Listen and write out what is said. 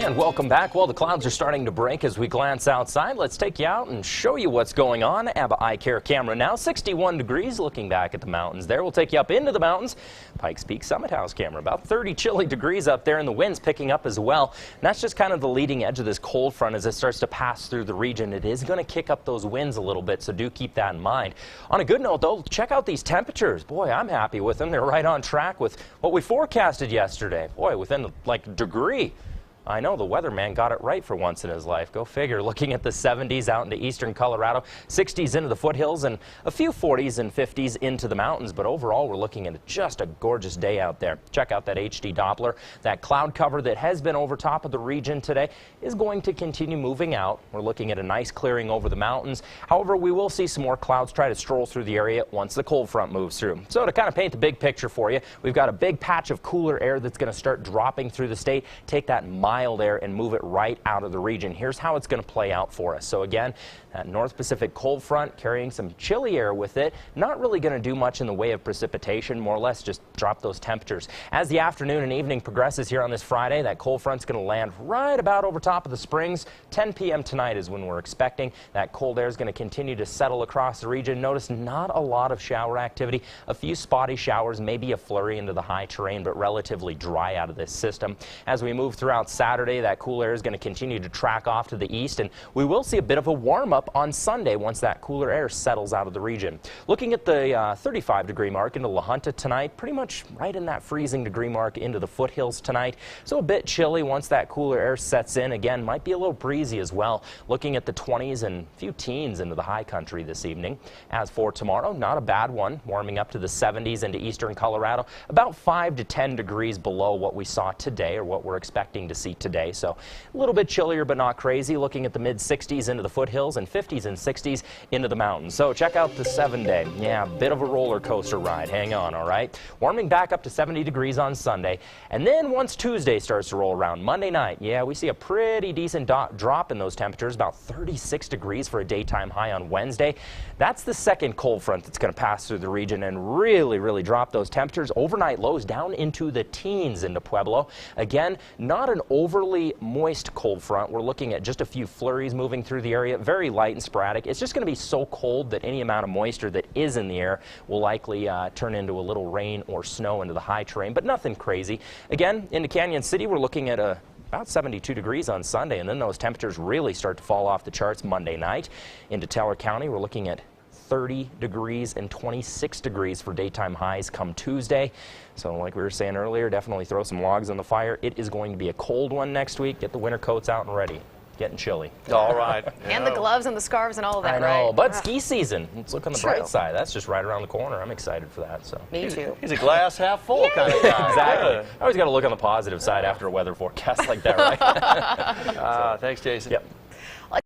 And welcome back. Well, the clouds are starting to break as we glance outside. Let's take you out and show you what's going on. ABBA Eye Care camera now, 61 degrees looking back at the mountains there. We'll take you up into the mountains. Pikes Peak Summit House camera, about 30 chilly degrees up there, and the wind's picking up as well. And that's just kind of the leading edge of this cold front as it starts to pass through the region. It is going to kick up those winds a little bit, so do keep that in mind. On a good note, though, check out these temperatures. Boy, I'm happy with them. They're right on track with what we forecasted yesterday. Boy, within like a degree. I know the weatherman got it right for once in his life. Go figure. Looking at the 70s out into eastern Colorado, 60s into the foothills, and a few 40s and 50s into the mountains. But overall, we're looking at just a gorgeous day out there. Check out that HD Doppler. That cloud cover that has been over top of the region today is going to continue moving out. We're looking at a nice clearing over the mountains. However, we will see some more clouds try to stroll through the area once the cold front moves through. So to kind of paint the big picture for you, we've got a big patch of cooler air that's going to start dropping through the state. Take that mild air and move it right out of the region. Here's how it's going to play out for us. So again, that North Pacific cold front carrying some chilly air with it. Not really going to do much in the way of precipitation, more or less just drop those temperatures. As the afternoon and evening progresses here on this Friday, that cold front's going to land right about over top of the Springs. 10 p.m. tonight is when we're expecting. That cold air is going to continue to settle across the region. Notice not a lot of shower activity. A few spotty showers, maybe a flurry into the high terrain, but relatively dry out of this system. As we move throughout Saturday, that cool air is going to continue to track off to the east, and we will see a bit of a warm-up on Sunday once that cooler air settles out of the region. Looking at the 35-degree mark into La Junta tonight, pretty much right in that freezing degree mark into the foothills tonight. So a bit chilly once that cooler air sets in. Again, might be a little breezy as well. Looking at the 20s and a few teens into the high country this evening. As for tomorrow, not a bad one. Warming up to the 70s into eastern Colorado. About 5 to 10 degrees below what we saw today or what we're expecting to see today. So a little bit chillier, but not crazy. Looking at the mid-60s into the foothills and 50s and 60s into the mountains. So check out the 7-day. Yeah, a bit of a roller coaster ride. Hang on, all right? Warming back up to 70 degrees on Sunday. And then once Tuesday starts to roll around, Monday night, yeah, we see a pretty decent drop in those temperatures, about 36 degrees for a daytime high on Wednesday. That's the second cold front that's going to pass through the region and really drop those temperatures. Overnight lows down into the teens into Pueblo. Again, not an overly moist cold front. We're looking at just a few flurries moving through the area, very light and sporadic. It's just going to be so cold that any amount of moisture that is in the air will likely turn into a little rain or snow into the high terrain, but nothing crazy. Again, into Canyon City, we're looking at about 72 degrees on Sunday, and then those temperatures really start to fall off the charts Monday night. Into Teller County, we're looking at 30 degrees and 26 degrees for daytime highs come Tuesday. So like we were saying earlier, definitely throw some logs on the fire. It is going to be a cold one next week. Get the winter coats out and ready. Getting chilly. All right. And the gloves and the scarves and all of that, I know, right? but ski season. Let's look on the bright side. That's just right around the corner. I'm excited for that. So Me too. He's a glass half full kind of guy. Exactly. I always got to look on the positive side after a weather forecast like that, right? Thanks, Jason. Yep.